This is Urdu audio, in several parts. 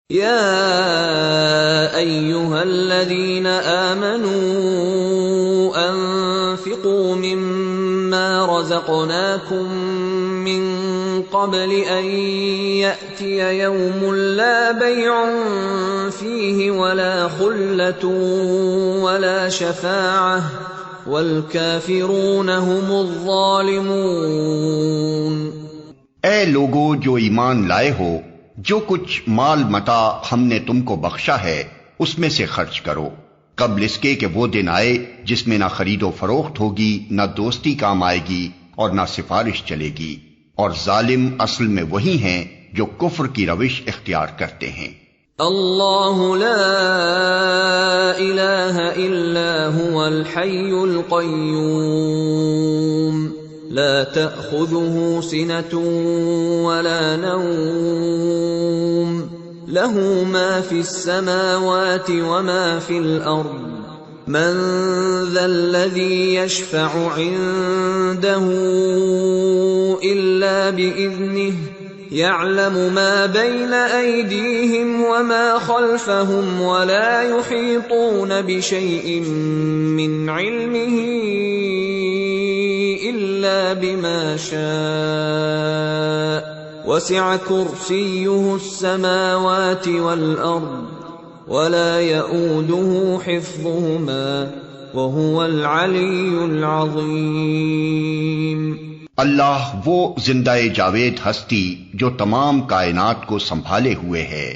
يا أيها الذين آمنوا أنفقوا مما رزقناكم من قبل أن يأتي يوم لا بيع فيه ولا خلة ولا شفاعة والكافرون هم الظالمون۔ اے لوگو جو ایمان لائے ہو، جو کچھ مال متاع ہم نے تم کو بخشا ہے اس میں سے خرچ کرو، قبل اس کے کہ وہ دن آئے جس میں نہ خرید و فروخت ہوگی، نہ دوستی کام آئے گی اور نہ سفارش چلے گی، اور ظالم اصل میں وہی ہیں جو کفر کی روش اختیار کرتے ہیں۔ اللہ لا الہ الا هو الحی القیوم لا تأخذه سنة ولا نوم له ما في السماوات وما في الأرض من ذا الذي يشفع عنده إلا بإذنه يعلم ما بين أيديهم وما خلفهم ولا يحيطون بشيء من علمه إلا بما شاء وسع كرسيه السماوات والأرض ولا يؤوده حفظهما وهو العلي العظيم۔ اللہ وہ زندہ جاوید ہستی جو تمام کائنات کو سنبھالے ہوئے ہے،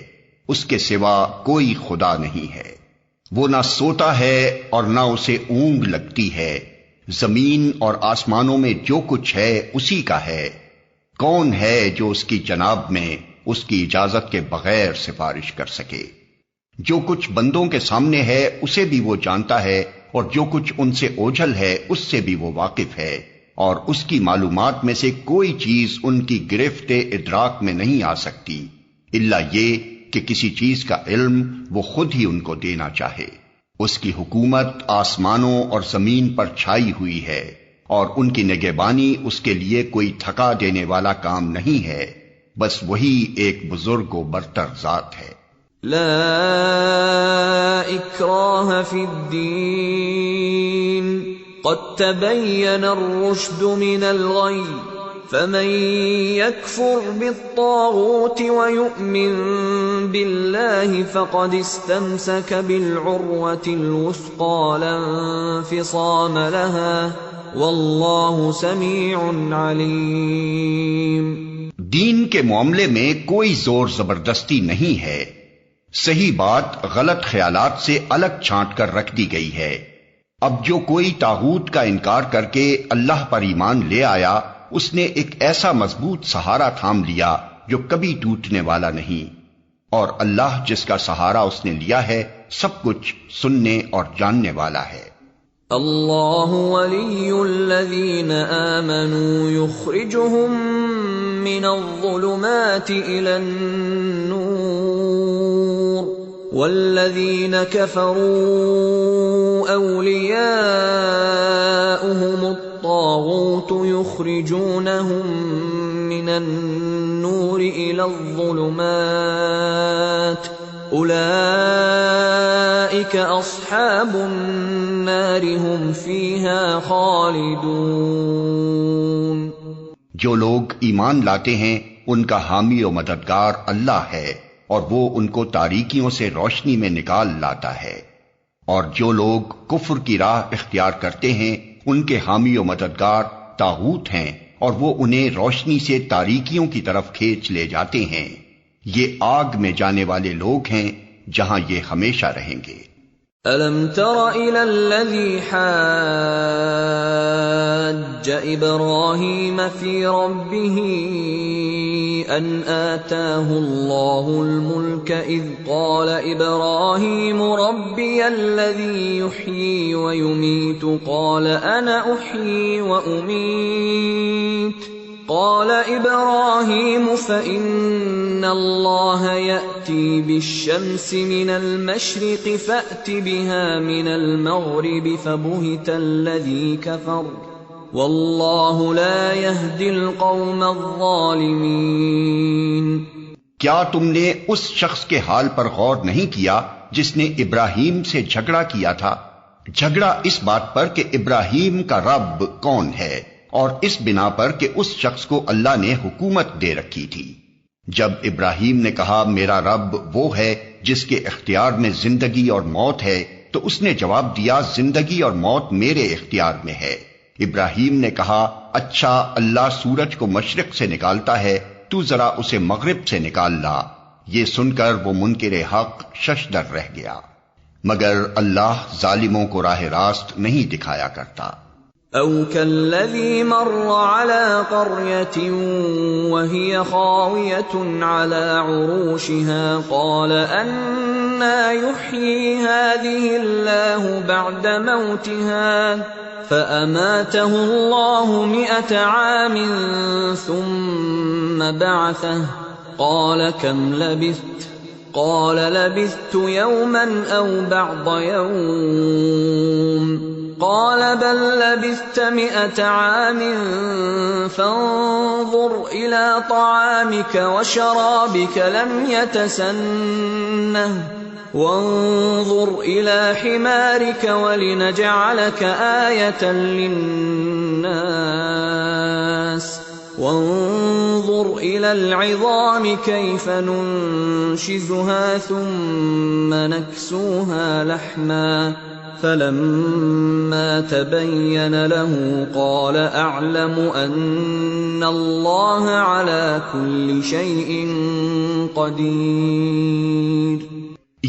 اس کے سوا کوئی خدا نہیں ہے، وہ نہ سوتا ہے اور نہ اسے اونگ لگتی ہے، زمین اور آسمانوں میں جو کچھ ہے اسی کا ہے، کون ہے جو اس کی جناب میں اس کی اجازت کے بغیر سفارش کر سکے؟ جو کچھ بندوں کے سامنے ہے اسے بھی وہ جانتا ہے، اور جو کچھ ان سے اوجھل ہے اس سے بھی وہ واقف ہے، اور اس کی معلومات میں سے کوئی چیز ان کی گرفت ادراک میں نہیں آ سکتی الا یہ کہ کسی چیز کا علم وہ خود ہی ان کو دینا چاہے۔ اس کی حکومت آسمانوں اور زمین پر چھائی ہوئی ہے، اور ان کی نگہبانی اس کے لیے کوئی تھکا دینے والا کام نہیں ہے، بس وہی ایک بزرگ و برتر ذات ہے۔ لا اکراہ فی الدین قد تبین الرشد من الغی فمن يكفر بالطاغوت ويؤمن بالله فقد استمسك بالعروة الوثقى لا انفصام لها والله سميع عليم۔ دین کے معاملے میں کوئی زور زبردستی نہیں ہے، صحیح بات غلط خیالات سے الگ چھانٹ کر رکھ دی گئی ہے۔ اب جو کوئی طاغوت کا انکار کر کے اللہ پر ایمان لے آیا، اس نے ایک ایسا مضبوط سہارا تھام لیا جو کبھی ٹوٹنے والا نہیں، اور اللہ جس کا سہارا اس نے لیا ہے سب کچھ سننے اور جاننے والا ہے۔ اللہ ولی الذین آمنوا یخرجهم من الظلمات الى النور والذین کفروا اولیاؤہم الطاغوت یخرجونہم من النور الى الظلمات اولئک اصحاب النار هم فیہا خالدون۔ جو لوگ ایمان لاتے ہیں ان کا حامی و مددگار اللہ ہے، اور وہ ان کو تاریکیوں سے روشنی میں نکال لاتا ہے، اور جو لوگ کفر کی راہ اختیار کرتے ہیں ان کے حامی و مددگار طاغوت ہیں، اور وہ انہیں روشنی سے تاریکیوں کی طرف کھینچ لے جاتے ہیں، یہ آگ میں جانے والے لوگ ہیں جہاں یہ ہمیشہ رہیں گے۔ أَلَمْ تَرَ إِلَى الَّذِي حَاجَّ إِبْرَاهِيمَ فِي رَبِّهِ أَنْ آتَاهُ اللَّهُ الْمُلْكَ إِذْ قَالَ إِبْرَاهِيمُ رَبِّيَ الَّذِي يُحْيِي وَيُمِيتُ قَالَ أَنَا أُحْيِي وَأُمِيتُ قال إبراهيم فإن الله يأتي بالشمس من المشرق فأت بها من المغرب فبهت الذي كفر والله لا يهدي القوم الظالمين۔ کیا تم نے اس شخص کے حال پر غور نہیں کیا جس نے ابراہیم سے جھگڑا کیا تھا؟ جھگڑا اس بات پر کہ ابراہیم کا رب کون ہے، اور اس بنا پر کہ اس شخص کو اللہ نے حکومت دے رکھی تھی۔ جب ابراہیم نے کہا میرا رب وہ ہے جس کے اختیار میں زندگی اور موت ہے، تو اس نے جواب دیا زندگی اور موت میرے اختیار میں ہے۔ ابراہیم نے کہا اچھا اللہ سورج کو مشرق سے نکالتا ہے، تو ذرا اسے مغرب سے نکال لا۔ یہ سن کر وہ منکر حق ششدر رہ گیا، مگر اللہ ظالموں کو راہ راست نہیں دکھایا کرتا۔ او كالذي مر على قرية وهي خاوية على عروشها قال أنى يحيي هذه الله بعد موتها فأماته الله 100 عام ثم بعثه قال كم لبثت قال لبثت يوما أو بعض يوم قال بل لبثت 100 عام فانظر إلى طعامك وشرابك لم يتسنه وانظر إلى حمارك ولنجعلك آية للناس وانظر إلى العظام كيف ننشزها ثم نكسوها لحما فلما تبين له قال أعلم أن الله على كل شيء قدير۔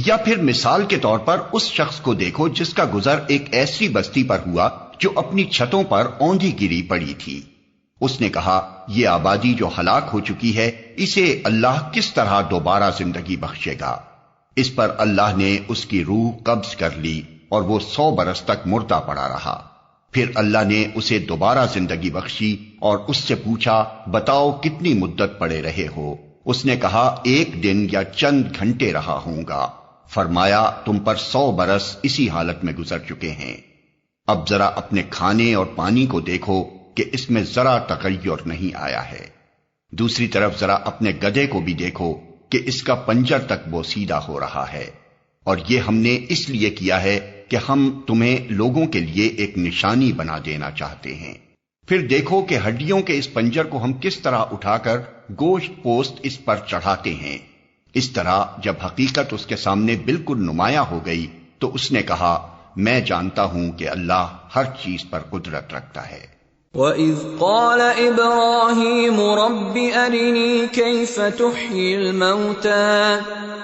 یا پھر مثال کے طور پر اس شخص کو دیکھو جس کا گزر ایک ایسی بستی پر ہوا جو اپنی چھتوں پر اوندھی گری پڑی تھی۔ اس نے کہا یہ آبادی جو ہلاک ہو چکی ہے اسے اللہ کس طرح دوبارہ زندگی بخشے گا؟ اس پر اللہ نے اس کی روح قبض کر لی اور وہ 100 برس تک مردہ پڑا رہا۔ پھر اللہ نے اسے دوبارہ زندگی بخشی اور اس سے پوچھا بتاؤ کتنی مدت پڑے رہے ہو؟ اس نے کہا 1 دن یا چند گھنٹے رہا ہوں گا۔ فرمایا تم پر 100 برس اسی حالت میں گزر چکے ہیں۔ اب ذرا اپنے کھانے اور پانی کو دیکھو کہ اس میں ذرا تغیر نہیں آیا ہے۔ دوسری طرف ذرا اپنے گدھے کو بھی دیکھو کہ اس کا پنجر تک بوسیدہ ہو رہا ہے، اور یہ ہم نے اس لیے کیا ہے کہ ہم تمہیں لوگوں کے لیے ایک نشانی بنا دینا چاہتے ہیں۔ پھر دیکھو کہ ہڈیوں کے اس پنجر کو ہم کس طرح اٹھا کر گوشت پوست اس پر چڑھاتے ہیں۔ اس طرح جب حقیقت اس کے سامنے بالکل نمایاں ہو گئی تو اس نے کہا میں جانتا ہوں کہ اللہ ہر چیز پر قدرت رکھتا ہے۔ وَإِذْ قَالَ إِبْرَاهِيمُ رَبِّ أَرِنِي كَيْفَ تُحْيِي الْمَوْتَى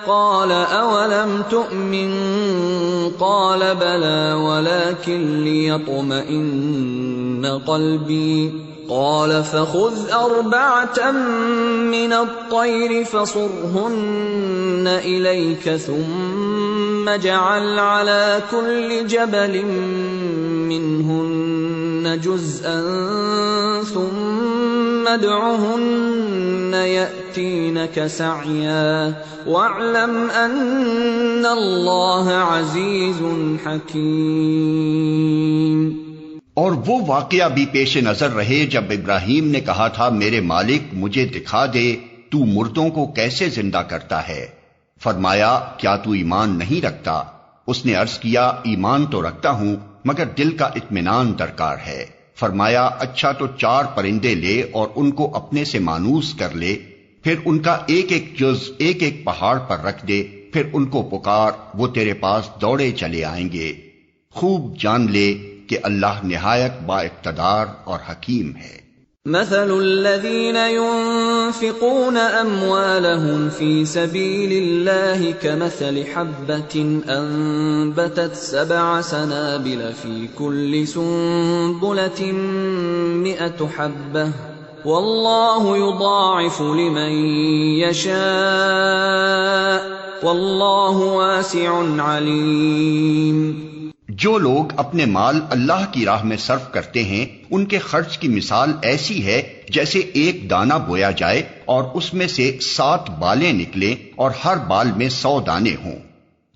قَالَ أَوَلَمْ تُؤْمِنْ قَالَ بَلَى وَلَكِنْ لِيَطْمَئِنَّ قَلْبِي قَالَ فَخُذْ 4 مِنَ الطَّيْرِ فَصُرْهُنَّ إِلَيْكَ ثُمَّ اجْعَلْ عَلَى كُلِّ جَبَلٍ مِّنْهُنَّ جُزْءًا ثُمَّ ادْعُهُنَّ يَأْتِينَكَ سَعْيًا وَاعْلَمْ أَنَّ اللَّهَ عَزِيزٌ حَكِيمٌ۔ اور وہ واقعہ بھی پیش نظر رہے جب ابراہیم نے کہا تھا میرے مالک مجھے دکھا دے تو مردوں کو کیسے زندہ کرتا ہے۔ فرمایا کیا تو ایمان نہیں رکھتا؟ اس نے عرض کیا ایمان تو رکھتا ہوں مگر دل کا اطمینان درکار ہے۔ فرمایا اچھا تو 4 پرندے لے اور ان کو اپنے سے مانوس کر لے، پھر ان کا ایک ایک جز ایک ایک پہاڑ پر رکھ دے، پھر ان کو پکار، وہ تیرے پاس دوڑے چلے آئیں گے۔ خوب جان لے کہ اللہ نہایت با اقتدار اور حکیم ہے۔ مثل الذين ينفقون أموالهم في سبيل الله كمثل حبة أنبتت 7 سنابل في كل سنبلة 100 حبة والله يضاعف لمن يشاء والله واسع عليم۔ جو لوگ اپنے مال اللہ کی راہ میں صرف کرتے ہیں ان کے خرچ کی مثال ایسی ہے جیسے ایک دانہ بویا جائے اور اس میں سے 7 بالیں نکلیں اور ہر بال میں 100 دانے ہوں۔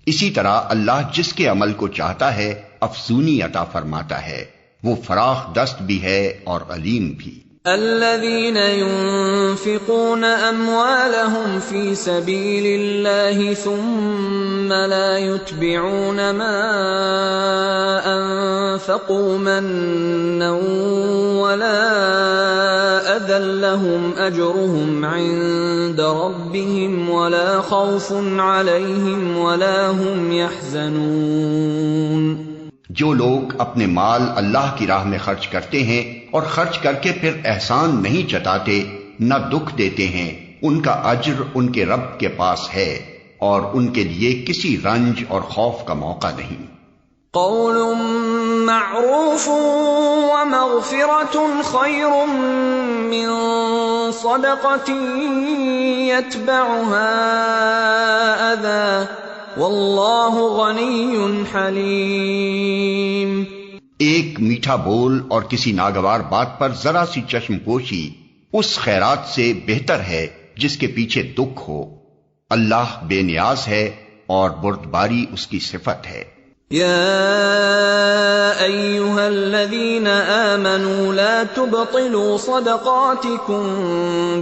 اسی طرح اللہ جس کے عمل کو چاہتا ہے افزونی عطا فرماتا ہے، وہ فراخ دست بھی ہے اور علیم بھی۔ الذين ينفقون أموالهم في سبيل الله ثم لا يتبعون ما أنفقوا منا ولا أذى لهم أجرهم عند ربهم ولا خوف عليهم ولا هم يحزنون. جو لوگ اپنے مال اللہ کی راہ میں خرچ کرتے ہیں اور خرچ کر کے پھر احسان نہیں جتاتے نہ دکھ دیتے ہیں، ان کا اجر ان کے رب کے پاس ہے اور ان کے لیے کسی رنج اور خوف کا موقع نہیں. قول معروف ومغفرة خير من صدقة يتبعها أذى واللہ غنی حلیم. ایک میٹھا بول اور کسی ناگوار بات پر ذرا سی چشم پوشی اس خیرات سے بہتر ہے جس کے پیچھے دکھ ہو. اللہ بے نیاز ہے اور بردباری اس کی صفت ہے. یا ایھا الذین آمنوا لا تبطلوا صدقاتکم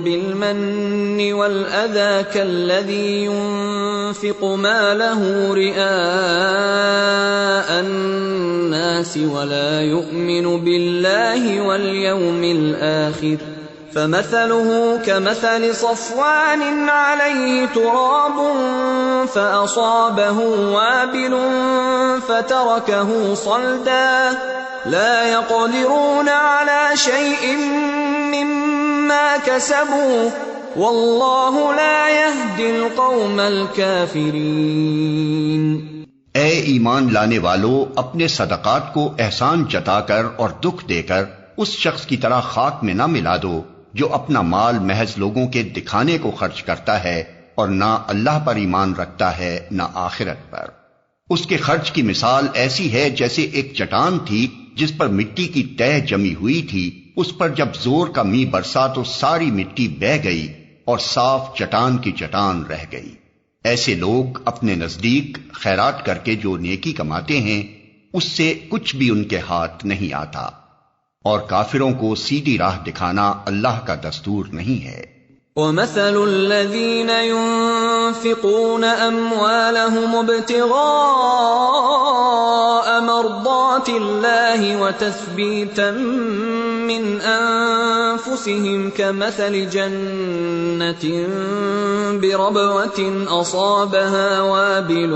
بالمن والأذى كالذی ينفق ماله رئاء الناس ولا يؤمن بالله واليوم الآخر فمثله كمثل صفوان عليه تراب فأصابه وابل فتركه صلدا لا يقدرون على شيء مما كسبوا والله لا يهدي القوم الكافرين. اے ایمان لانے والو، اپنے صدقات کو احسان جتا کر اور دکھ دے کر اس شخص کی طرح خاک میں نہ ملا دو جو اپنا مال محض لوگوں کے دکھانے کو خرچ کرتا ہے اور نہ اللہ پر ایمان رکھتا ہے نہ آخرت پر. اس کے خرچ کی مثال ایسی ہے جیسے ایک چٹان تھی جس پر مٹی کی تہ جمی ہوئی تھی. اس پر جب زور کا می برسا تو ساری مٹی بہہ گئی اور صاف چٹان کی چٹان رہ گئی. ایسے لوگ اپنے نزدیک خیرات کر کے جو نیکی کماتے ہیں اس سے کچھ بھی ان کے ہاتھ نہیں آتا، اور کافروں کو سیدھی راہ دکھانا اللہ کا دستور نہیں ہے. وَمَثَلُ الَّذِينَ يُنفِقُونَ أَمْوَالَهُمُ ابْتِغَاءَ مَرْضَاتِ اللَّهِ وَتَثْبِيتًا مِّنْ أَنفُسِهِمْ كَمَثَلِ جَنَّةٍ بِرَبْوَةٍ أَصَابَهَا وَابِلٌ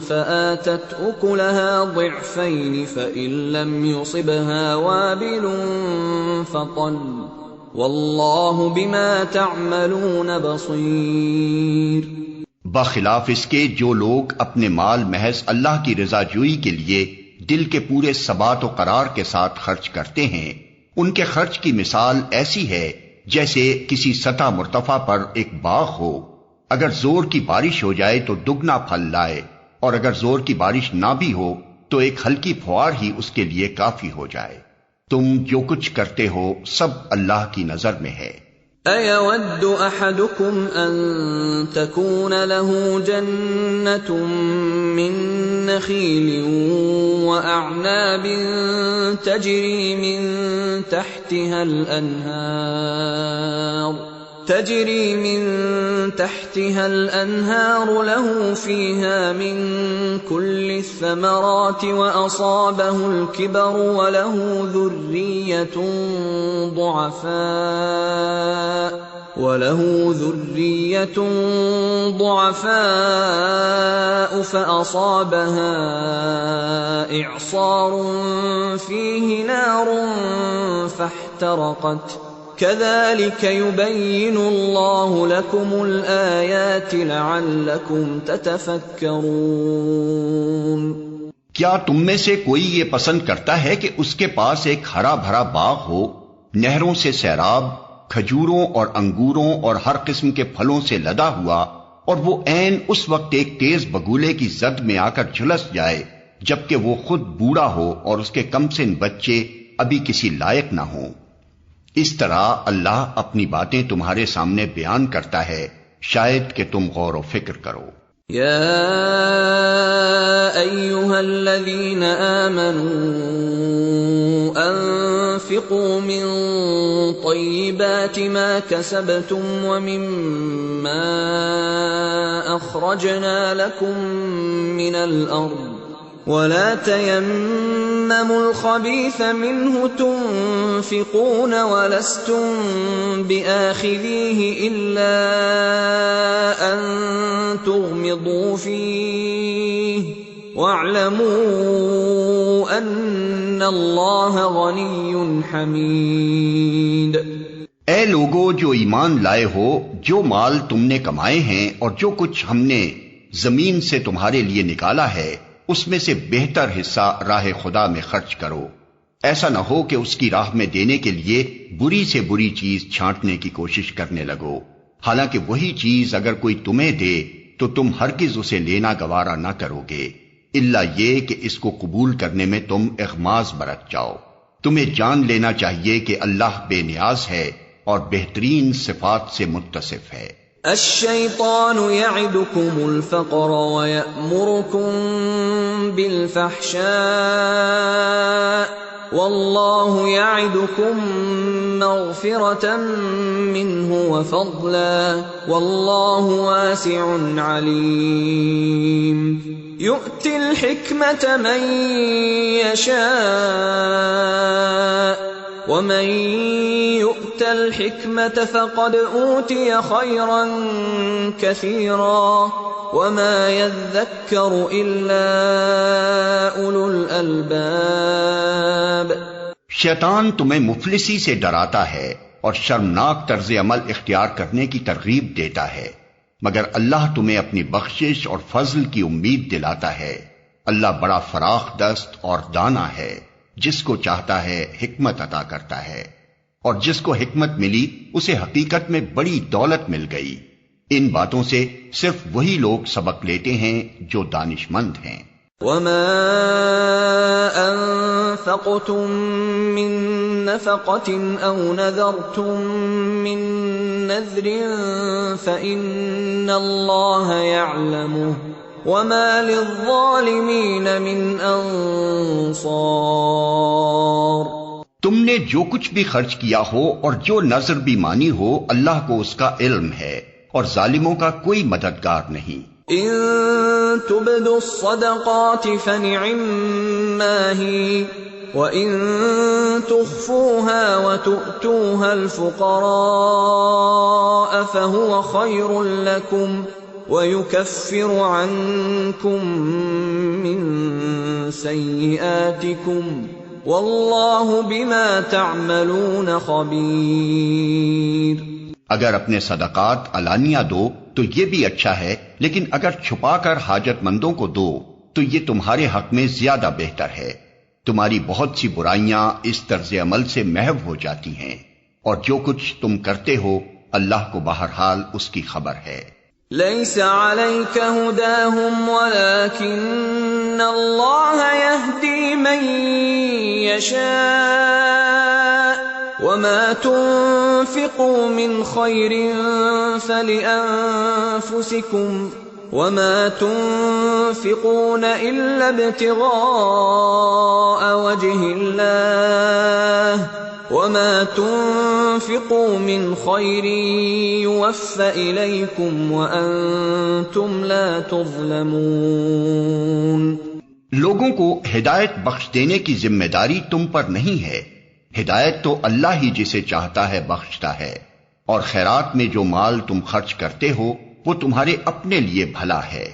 فَآتَتْ أُكُلَهَا ضِعْفَيْنِ فَإِن لَّمْ يُصِبْهَا وَابِلٌ فَطَلٌّ واللہ بما تعملون بصیر. بخلاف اس کے جو لوگ اپنے مال محض اللہ کی رضا جوئی کے لیے دل کے پورے ثبات و قرار کے ساتھ خرچ کرتے ہیں، ان کے خرچ کی مثال ایسی ہے جیسے کسی سطح مرتفع پر ایک باغ ہو. اگر زور کی بارش ہو جائے تو دگنا پھل لائے، اور اگر زور کی بارش نہ بھی ہو تو ایک ہلکی پھوار ہی اس کے لیے کافی ہو جائے. تم جو کچھ کرتے ہو سب اللہ کی نظر میں ہے. أَيَوَدُّ أَحَدُكُمْ أَن تَكُونَ لَهُ جَنَّةٌ مِّن نَّخِيلٍ وَأَعْنَابٍ تَجْرِي مِن تحتها الأنهار له فيها من كل الثمرات وأصابه الكبر وله ذرية ضعفاء فأصابها إعصار فيه نار فاحترقت كذلك يبين الله لكم الآيات لعلكم تتفكرون. کیا تم میں سے کوئی یہ پسند کرتا ہے کہ اس کے پاس ایک ہرا بھرا باغ ہو، نہروں سے سیراب، کھجوروں اور انگوروں اور ہر قسم کے پھلوں سے لدا ہوا، اور وہ عین اس وقت ایک تیز بگولے کی زد میں آ کر جھلس جائے جبکہ وہ خود بوڑھا ہو اور اس کے کم سن بچے ابھی کسی لائق نہ ہوں. اس طرح اللہ اپنی باتیں تمہارے سامنے بیان کرتا ہے، شاید کہ تم غور و فکر کرو. یا ایھا الذین آمنوا أنفقوا من طيبات ما كسبتم ومما أخرجنا لكم من الأرض ولا تيمموا الخبيث منه تنفقون ولستم بآخذيه إلا أن تغمضوا فيه واعلموا أن الله غني حميد۔ اے لوگو جو ایمان لائے ہو، جو مال تم نے کمائے ہیں اور جو کچھ ہم نے زمین سے تمہارے لیے نکالا ہے، اس میں سے بہتر حصہ راہ خدا میں خرچ کرو۔ ایسا نہ ہو کہ اس کی راہ میں دینے کے لیے بری سے بری چیز چھانٹنے کی کوشش کرنے لگو، حالانکہ وہی چیز اگر کوئی تمہیں دے تو تم ہرگز اسے لینا گوارا نہ کرو گے، الا یہ کہ اس کو قبول کرنے میں تم اغماض برت جاؤ۔ تمہیں جان لینا چاہیے کہ اللہ بے نیاز ہے اور بہترین صفات سے متصف ہے۔ الشیطان یعدکم الفقر ویأمرکم بالفحشاء واللہ یعدکم مغفرة منہ وفضلا واللہ واسع علیم۔ یؤتی الحکمة من یشاء ومن يؤت الحكمة فقد أوتي خيرا كثيرا وما يذكر إلا أولو الألباب۔ شیطان تمہیں مفلسی سے ڈراتا ہے اور شرمناک طرز عمل اختیار کرنے کی ترغیب دیتا ہے، مگر اللہ تمہیں اپنی بخشش اور فضل کی امید دلاتا ہے۔ اللہ بڑا فراخ دست اور دانا ہے، جس کو چاہتا ہے حکمت عطا کرتا ہے، اور جس کو حکمت ملی اسے حقیقت میں بڑی دولت مل گئی۔ ان باتوں سے صرف وہی لوگ سبق لیتے ہیں جو دانش مند ہیں۔ وما انفقتم من نفقة او نذرتم من نذر فإن الله يعلمه وما للظالمین من انصار۔ تم نے جو کچھ بھی خرچ کیا ہو اور جو نذر بھی مانی ہو، اللہ کو اس کا علم ہے اور ظالموں کا کوئی مددگار نہیں۔ ان تبدوا الصدقات فنعما هي وَإِن تُخْفُوهَا وَتُؤْتُوهَا الْفُقَرَاءَ فَهُوَ خَيْرٌ لَكُمْ وَيُكَفِّرُ عَنكُم مِّن سَيِّئَاتِكُمْ وَاللَّهُ بِمَا تَعْمَلُونَ خَبِيرٌ۔ اگر اپنے صدقات علانیہ دو تو یہ بھی اچھا ہے، لیکن اگر چھپا کر حاجت مندوں کو دو تو یہ تمہارے حق میں زیادہ بہتر ہے۔ تمہاری بہت سی برائیاں اس طرز عمل سے محو ہو جاتی ہیں، اور جو کچھ تم کرتے ہو اللہ کو بہرحال اس کی خبر ہے۔ لَيْسَ عَلَيْكَ هُدَاهُمْ وَلَكِنَّ اللَّهَ يَهْدِي مَن يَشَاءُ وَمَا تُنفِقُوا مِنْ خَيْرٍ فَلِأَنفُسِكُمْ وَمَا تُنفِقُونَ إِلَّا ابْتِغَاءَ وَجْهِ اللَّهِ وَمَا تُنفِقُوا مِنْ خَيْرٍ يُوَفَّ إِلَيْكُمْ وَأَنْتُمْ لَا تُظْلَمُونَ۔ لوگوں کو ہدایت بخش دینے کی ذمہ داری تم پر نہیں ہے، ہدایت تو اللہ ہی جسے چاہتا ہے بخشتا ہے، اور خیرات میں جو مال تم خرچ کرتے ہو وہ تمہارے اپنے لیے بھلا ہے۔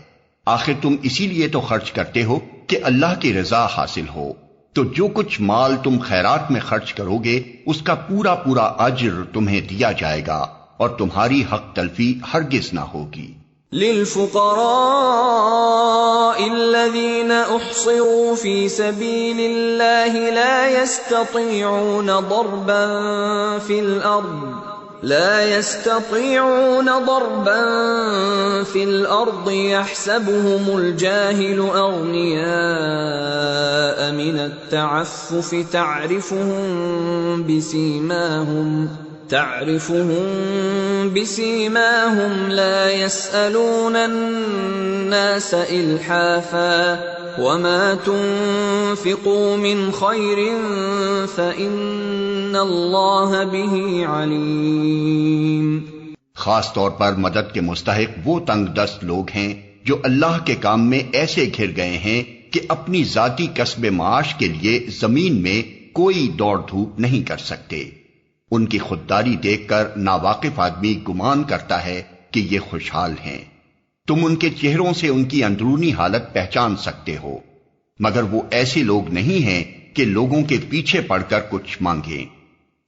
آخر تم اسی لیے تو خرچ کرتے ہو کہ اللہ کی رضا حاصل ہو، تو جو کچھ مال تم خیرات میں خرچ کرو گے اس کا پورا پورا اجر تمہیں دیا جائے گا، اور تمہاری حق تلفی ہرگز نہ ہوگی۔ للفقراء الذين احصروا في سبيل الله لا يستطيعون ضربا في الأرض يحسبهم الجاهل أغنياء من التعفف تعرفهم بسيماهم لا يسألون الناس إلحافا وما تنفقوا من خير فإن الله به عليم. خاص طور پر مدد کے مستحق وہ تنگ دست لوگ ہیں جو اللہ کے کام میں ایسے گھر گئے ہیں کہ اپنی ذاتی کسب معاش کے لیے زمین میں کوئی دوڑ دھوپ نہیں کر سکتے. ان کی خودداری دیکھ کر ناواقف آدمی گمان کرتا ہے کہ یہ خوشحال ہیں. تم ان کے چہروں سے ان کی اندرونی حالت پہچان سکتے ہو، مگر وہ ایسے لوگ نہیں ہیں کہ لوگوں کے پیچھے پڑ کر کچھ مانگیں.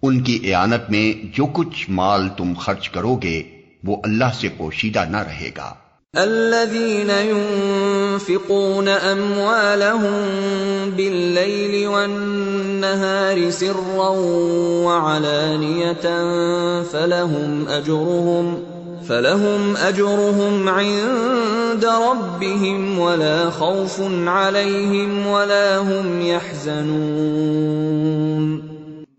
ان کی اعانت میں جو کچھ مال تم خرچ کرو گے وہ اللہ سے پوشیدہ نہ رہے گا. الذين ينفقون أموالهم بالليل والنهار سرا وعلانية فلهم أجرهم عند ربهم ولا خوف عليهم ولا هم يحزنون.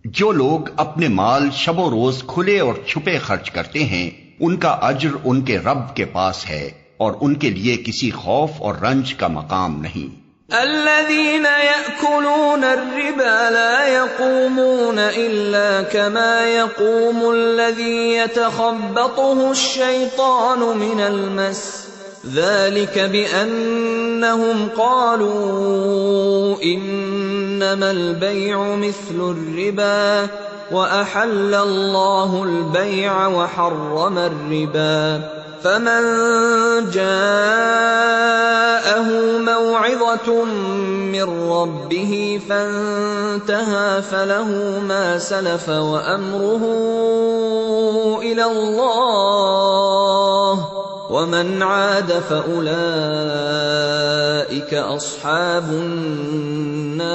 جو لوگ اپنے مال شب و روز کھلے اور چھپے خرچ کرتے ہیں ان کا اجر ان کے رب کے پاس ہے اور ان کے لیے کسی خوف اور رنج کا مقام نہیں. الذين يأكلون الربا لا يقومون إلا كما يقوم الذي يتخبطه الشيطان من المس ذلك بأنهم قالوا إنما البيع مثل الربا وأحل الله البيع وحرم الربا فمن جاءه موعظة من ربه فانتهى فله ما سلف وأمره إلى الله ومن عاد فأولئك أصحاب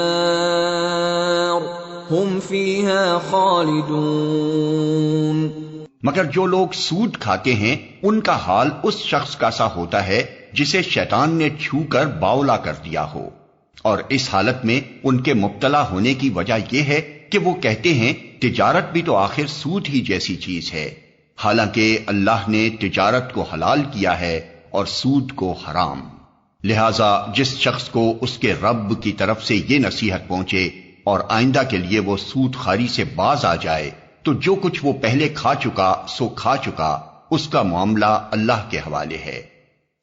النار هم فيها خالدون. مگر جو لوگ سود کھاتے ہیں ان کا حال اس شخص کا سا ہوتا ہے جسے شیطان نے چھو کر باولا کر دیا ہو، اور اس حالت میں ان کے مبتلا ہونے کی وجہ یہ ہے کہ وہ کہتے ہیں تجارت بھی تو آخر سود ہی جیسی چیز ہے، حالانکہ اللہ نے تجارت کو حلال کیا ہے اور سود کو حرام. لہذا جس شخص کو اس کے رب کی طرف سے یہ نصیحت پہنچے اور آئندہ کے لیے وہ سود خواری سے باز آ جائے تو جو کچھ وہ پہلے کھا چکا سو کھا چکا، اس کا معاملہ اللہ کے حوالے ہے.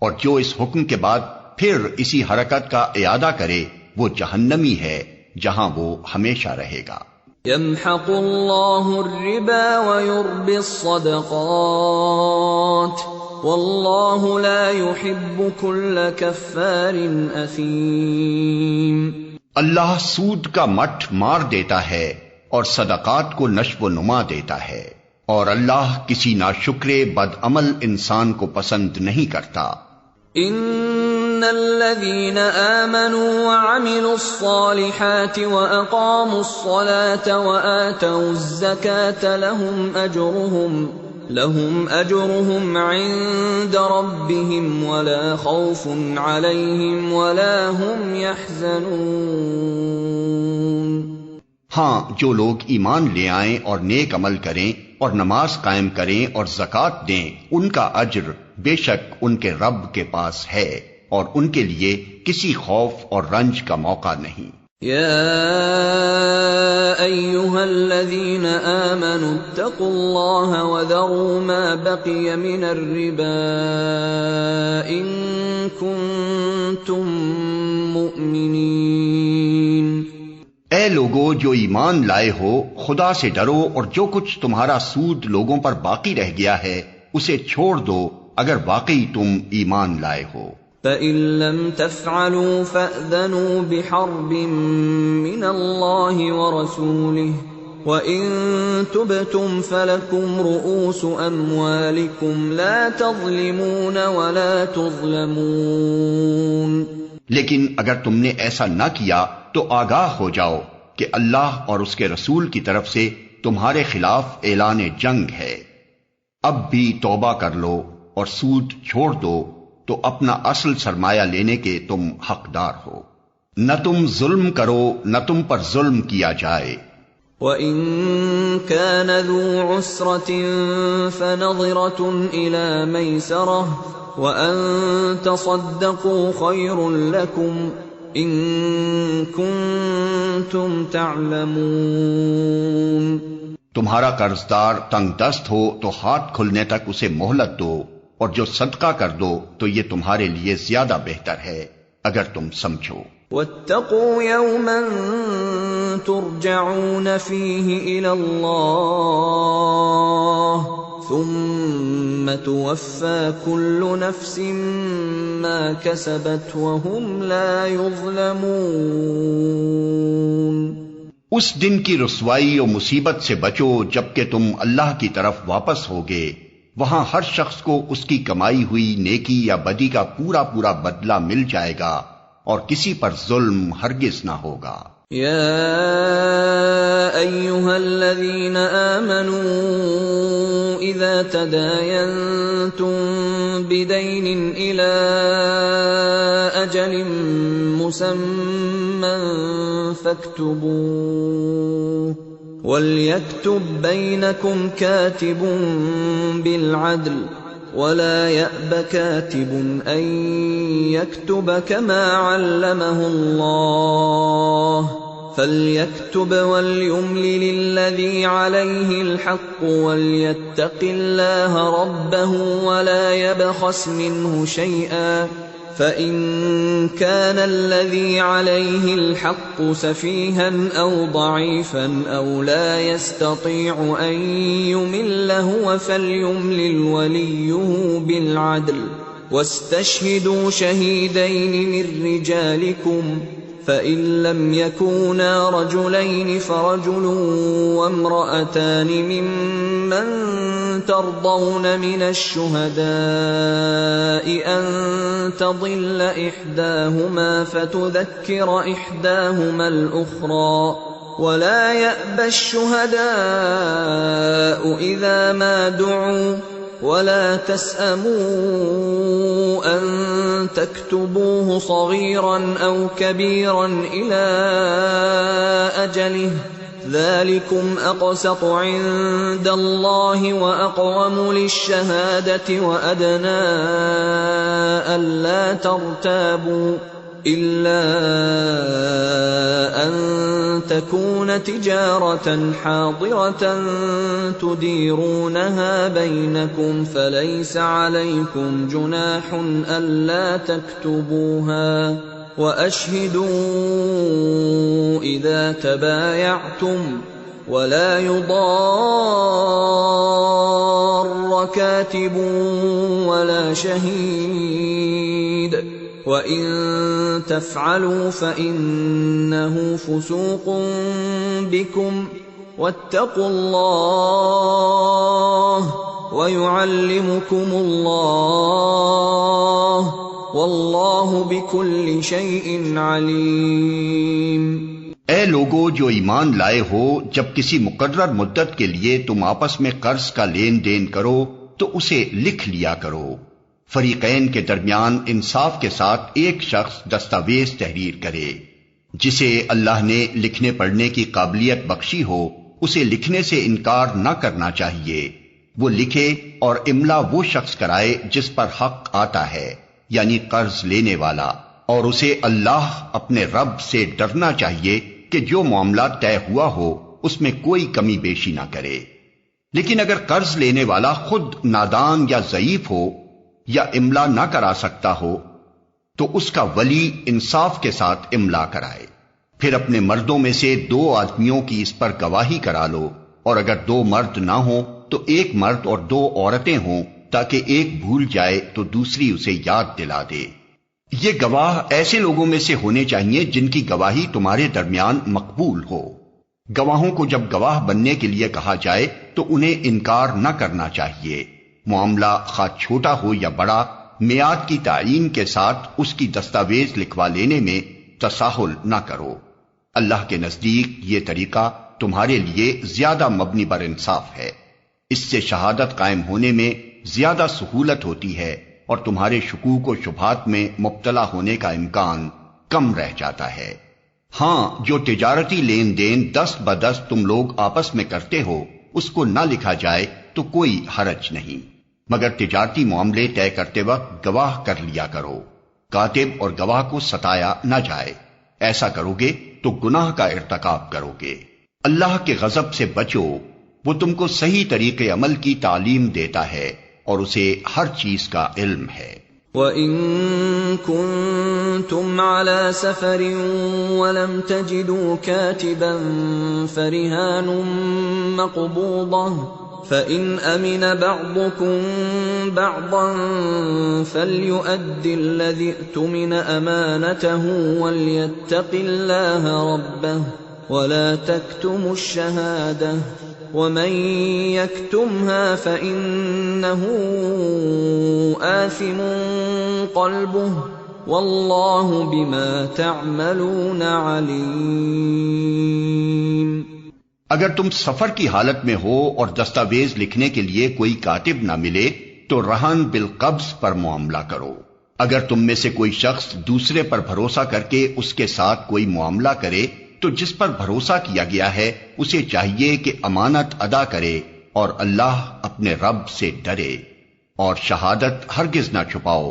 اور جو اس حکم کے بعد پھر اسی حرکت کا اعادہ کرے وہ جہنمی ہے جہاں وہ ہمیشہ رہے گا. يمحق الله الربا ويربي الصدقات والله لا يحب كل كفار أثيم. اللہ سود کا مٹھ مار دیتا ہے اور صدقات کو نشو و نما دیتا ہے، اور اللہ کسی ناشکر بد عمل انسان کو پسند نہیں کرتا. ان الذين آمنوا وعملوا الصالحات واقاموا الصلاة وآتوا الزكاة لهم اجرهم عند ربهم ولا خوف عليهم ولا هم يحزنون. ہاں، جو لوگ ایمان لے آئیں اور نیک عمل کریں اور نماز قائم کریں اور زکوٰۃ دیں ان کا اجر بے شک ان کے رب کے پاس ہے اور ان کے لیے کسی خوف اور رنج کا موقع نہیں. یا ایھا الذین آمنوا اتقوا اللہ وذروا ما بقی من الربا ان کنتم مؤمنین. اے لوگو جو ایمان لائے ہو، خدا سے ڈرو اور جو کچھ تمہارا سود لوگوں پر باقی رہ گیا ہے اسے چھوڑ دو اگر واقعی تم ایمان لائے ہو. فَإِن لَّمْ تَفْعَلُوا فَأْذَنُوا بِحَرْبٍ مِّنَ اللَّهِ وَرَسُولِهِ وَإِن تُبْتُمْ فَلَكُمْ رُءُوسُ أَمْوَالِكُمْ لَا تَظْلِمُونَ وَلَا تُظْلَمُونَ. لیکن اگر تم نے ایسا نہ کیا تو آگاہ ہو جاؤ کہ اللہ اور اس کے رسول کی طرف سے تمہارے خلاف اعلان جنگ ہے. اب بھی توبہ کر لو اور سود چھوڑ دو تو اپنا اصل سرمایہ لینے کے تم حقدار ہو. نہ تم ظلم کرو نہ تم پر ظلم کیا جائے. وَإِن كَانَ ذُو عُسْرَةٍ فَنَظِرَةٌ إِلَى مَيْسَرَةٍ وَأَن تَصَدَّقُوا خَيْرٌ لَكُمْ إن كنتم تعلمون۔ تمہارا قرضدار تنگ دست ہو تو ہاتھ کھلنے تک اسے مہلت دو، اور جو صدقہ کر دو تو یہ تمہارے لیے زیادہ بہتر ہے اگر تم سمجھو۔ واتقوا يوما ترجعون فيه إلى الله ثم توفى كل نفس ما كسبت وهم لا يظلمون۔ اس دن کی رسوائی و مصیبت سے بچو جبکہ تم اللہ کی طرف واپس ہوگے، وہاں ہر شخص کو اس کی کمائی ہوئی نیکی یا بدی کا پورا پورا بدلہ مل جائے گا، اور کسی پر ظلم ہرگز نہ ہوگا۔ یا ایھا الذین آمنوا اذا تداینتم بدین الی اجل مسمى فاکتبوه وَلْيَكْتُبْ بَيْنَكُمْ كَاتِبٌ بِالْعَدْلِ وَلَا يَأْبَ كَاتِبٌ أَن يَكْتُبَ كَمَا عَلَّمَهُ اللَّهُ فَلْيَكْتُبْ وَلْيُمْلِلِ الَّذِي عَلَيْهِ الْحَقُّ وَلْيَتَّقِ اللَّهَ رَبَّهُ وَلَا يَبْخَسْ مِنْهُ شَيْئًا فَإِن كَانَ الَّذِي عَلَيْهِ الْحَقُّ سَفِيهًا أَوْ ضَعِيفًا أَوْ لَا يَسْتَطِيعُ أَن يُمِلَّ هُوَ فَلْيُمْلِلْ وَلِيُّهُ بِالْعَدْلِ وَاسْتَشْهِدُوا شَهِيدَيْنِ مِن رِّجَالِكُمْ فَإِن لَّمْ يَكُونَا رَجُلَيْنِ فَرَجُلٌ وَامْرَأَتَانِ مِمَّن تَرْضَوْنَ مِنَ الشُّهَدَاءِ أَن تَضِلَّ إِحْدَاهُمَا فَتُذَكِّرَ إِحْدَاهُمَا الْأُخْرَى وَلَا يَأْبَ الشُّهَدَاءُ إِذَا مَا دُعُوا وَلَا تَسْأَمُوا أَن تَكْتُبُوهُ صَغِيرًا أَوْ كَبِيرًا إِلَى أَجَلِهِ ذَلِكُمْ أَقْسَطُ عِندَ اللَّهِ وَأَقْوَمُ لِلشَّهَادَةِ وَأَدْنَىٰ أَلَّا تَرْتَابُوا إِلَّا أَن تَكُونَ تِجَارَةً حَاضِرَةً تُدِيرُونَهَا بَيْنَكُمْ فَلَيْسَ عَلَيْكُمْ جُنَاحٌ أَلَّا تَكْتُبُوهَا وَأَشْهِدُوا إِذَا تَبَايَعْتُمْ وَلَا يُضَارَّ كَاتِبٌ وَلَا شَهِيدٌ وَإِن تَفْعَلُوا فَإِنَّهُ فُسُوقٌ بِكُمْ وَاتَّقُوا اللَّهَ وَيُعَلِّمُكُمُ اللَّهُ وَاللَّهُ بِكُلِّ شَيْءٍ عَلِيمٌ۔ اے لوگو جو ایمان لائے ہو، جب کسی مقرر مدت کے لیے تم آپس میں قرض کا لین دین کرو تو اسے لکھ لیا کرو۔ فریقین کے درمیان انصاف کے ساتھ ایک شخص دستاویز تحریر کرے۔ جسے اللہ نے لکھنے پڑھنے کی قابلیت بخشی ہو اسے لکھنے سے انکار نہ کرنا چاہیے۔ وہ لکھے اور املا وہ شخص کرائے جس پر حق آتا ہے، یعنی قرض لینے والا، اور اسے اللہ اپنے رب سے ڈرنا چاہیے کہ جو معاملہ طے ہوا ہو اس میں کوئی کمی بیشی نہ کرے۔ لیکن اگر قرض لینے والا خود نادان یا ضعیف ہو یا املا نہ کرا سکتا ہو تو اس کا ولی انصاف کے ساتھ املا کرائے، پھر اپنے مردوں میں سے 2 آدمیوں کی اس پر گواہی کرا لو، اور اگر 2 مرد نہ ہوں تو 1 مرد اور 2 عورتیں ہوں، تاکہ ایک بھول جائے تو دوسری اسے یاد دلا دے۔ یہ گواہ ایسے لوگوں میں سے ہونے چاہیے جن کی گواہی تمہارے درمیان مقبول ہو۔ گواہوں کو جب گواہ بننے کے لیے کہا جائے تو انہیں انکار نہ کرنا چاہیے۔ معاملہ خواہ چھوٹا ہو یا بڑا، میعاد کی تعیین کے ساتھ اس کی دستاویز لکھوا لینے میں تساہل نہ کرو۔ اللہ کے نزدیک یہ طریقہ تمہارے لیے زیادہ مبنی بر انصاف ہے۔ اس سے شہادت قائم ہونے میں زیادہ سہولت ہوتی ہے اور تمہارے شکوک و شبہات میں مبتلا ہونے کا امکان کم رہ جاتا ہے۔ ہاں، جو تجارتی لین دین دست بدست تم لوگ آپس میں کرتے ہو اس کو نہ لکھا جائے تو کوئی حرج نہیں، مگر تجارتی معاملے طے کرتے وقت گواہ کر لیا کرو۔ کاتب اور گواہ کو ستایا نہ جائے، ایسا کرو گے تو گناہ کا ارتکاب کرو گے۔ اللہ کے غضب سے بچو، وہ تم کو صحیح طریقے عمل کی تعلیم دیتا ہے اور اسے ہر چیز کا علم ہے۔ وَإِن كُنتُمْ عَلَى سَفَرٍ وَلَمْ تَجِدُوا كَاتِبًا فَرِهَانٌ مَّقْبُوضَةٌ فَإِنْ أَمِنَ بَعْضُكُمْ بَعْضًا فَلْيُؤَدِّ الَّذِي اؤْتُمِنَ أَمَانَتَهُ وَلْيَتَّقِ اللَّهَ رَبَّهُ وَلَا تَكْتُمُوا الشَّهَادَةَ وَمَن يَكْتُمْهَا فَإِنَّهُ آثِمٌ قَلْبُهُ وَاللَّهُ بِمَا تَعْمَلُونَ عَلِيمٌ۔ اگر تم سفر کی حالت میں ہو اور دستاویز لکھنے کے لیے کوئی کاتب نہ ملے تو رہن بالقبض پر معاملہ کرو۔ اگر تم میں سے کوئی شخص دوسرے پر بھروسہ کر کے اس کے ساتھ کوئی معاملہ کرے تو جس پر بھروسہ کیا گیا ہے اسے چاہیے کہ امانت ادا کرے اور اللہ اپنے رب سے ڈرے، اور شہادت ہرگز نہ چھپاؤ،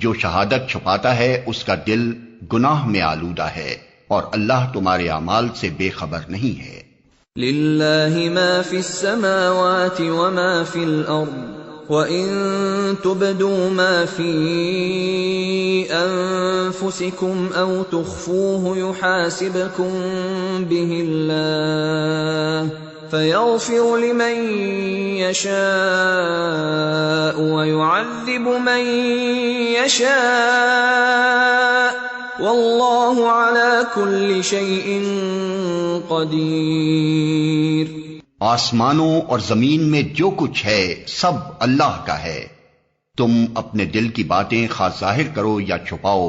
جو شہادت چھپاتا ہے اس کا دل گناہ میں آلودہ ہے، اور اللہ تمہارے اعمال سے بے خبر نہیں ہے۔ لِلَّهِ مَا فِي السَّمَاوَاتِ وَمَا فِي الْأَرْضِ وَإِن تُبْدُوا مَا فِي أَنفُسِكُمْ أَوْ تُخْفُوهُ يُحَاسِبْكُم بِهِ اللَّهُ فَيَغْفِرُ لِمَن يَشَاءُ وَيُعَذِّبُ مَن يَشَاءُ وَاللَّهُ عَلَى كُلِّ شَيْءٍ قدیر۔ آسمانوں اور زمین میں جو کچھ ہے سب اللہ کا ہے، تم اپنے دل کی باتیں خواہ ظاہر کرو یا چھپاؤ،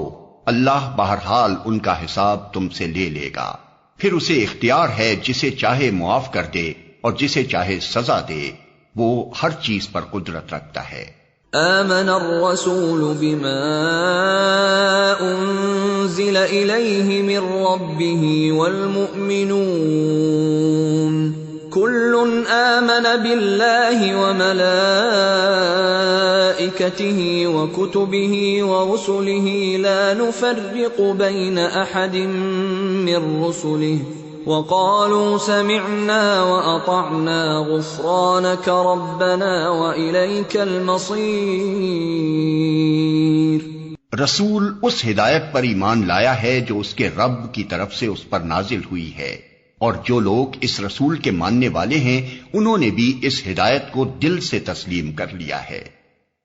اللہ بہرحال ان کا حساب تم سے لے لے گا۔ پھر اسے اختیار ہے جسے چاہے معاف کر دے اور جسے چاہے سزا دے، وہ ہر چیز پر قدرت رکھتا ہے۔ آمن الرسول بما انزل الیہ من ربہ والمؤمنون كل آمن بالله وملائكته وكتبه ورسله لا نفرق بين أحد من رسله وقالوا سمعنا وأطعنا غفرانك ربنا وإليك المصير۔ رسول اس ہدایت پر ایمان لایا ہے جو اس کے رب کی طرف سے اس پر نازل ہوئی ہے، اور جو لوگ اس رسول کے ماننے والے ہیں انہوں نے بھی اس ہدایت کو دل سے تسلیم کر لیا ہے۔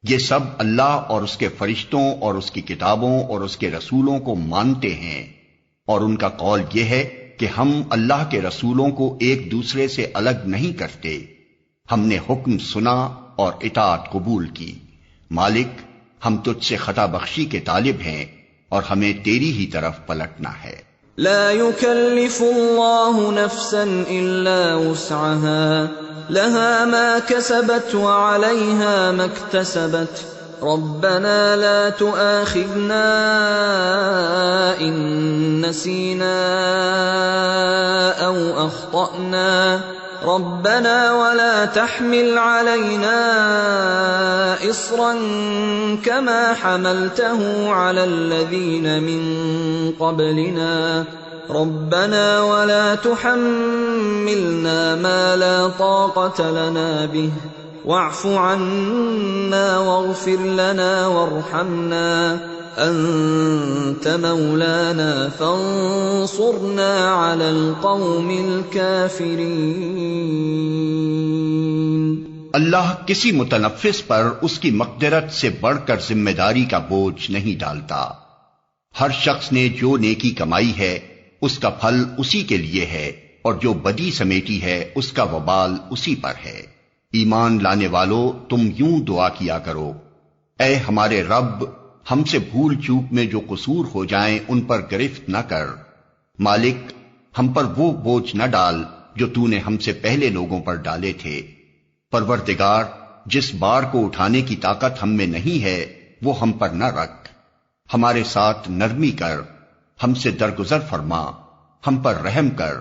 یہ سب اللہ اور اس کے فرشتوں اور اس کی کتابوں اور اس کے رسولوں کو مانتے ہیں، اور ان کا قول یہ ہے کہ ہم اللہ کے رسولوں کو ایک دوسرے سے الگ نہیں کرتے، ہم نے حکم سنا اور اطاعت قبول کی۔ مالک، ہم تجھ سے خطا بخشی کے طالب ہیں اور ہمیں تیری ہی طرف پلٹنا ہے۔ لا يكلف الله نفسا الا وسعها لها ما كسبت وعليها ما اكتسبت ربنا لا تؤاخذنا ان نسينا او اخطأنا ربنا ولا تحمل علينا إصرا كما حملته على الذين من قبلنا ربنا ولا تحملنا ما لا طاقة لنا به واعف عنا واغفر لنا وارحمنا أنت مولانا فانصرنا على القوم الكافرين۔ اللہ کسی متنفس پر اس کی مقدرت سے بڑھ کر ذمہ داری کا بوجھ نہیں ڈالتا۔ ہر شخص نے جو نیکی کمائی ہے اس کا پھل اسی کے لیے ہے، اور جو بدی سمیٹی ہے اس کا وبال اسی پر ہے۔ ایمان لانے والو تم یوں دعا کیا کرو، اے ہمارے رب، ہم سے بھول چوک میں جو قصور ہو جائیں ان پر گرفت نہ کر۔ مالک، ہم پر وہ بوجھ نہ ڈال جو تو نے ہم سے پہلے لوگوں پر ڈالے تھے۔ پروردگار، جس بار کو اٹھانے کی طاقت ہم میں نہیں ہے وہ ہم پر نہ رکھ، ہمارے ساتھ نرمی کر، ہم سے درگزر فرما، ہم پر رحم کر،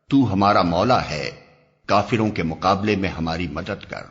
تو ہمارا مولا ہے، کافروں کے مقابلے میں ہماری مدد کر۔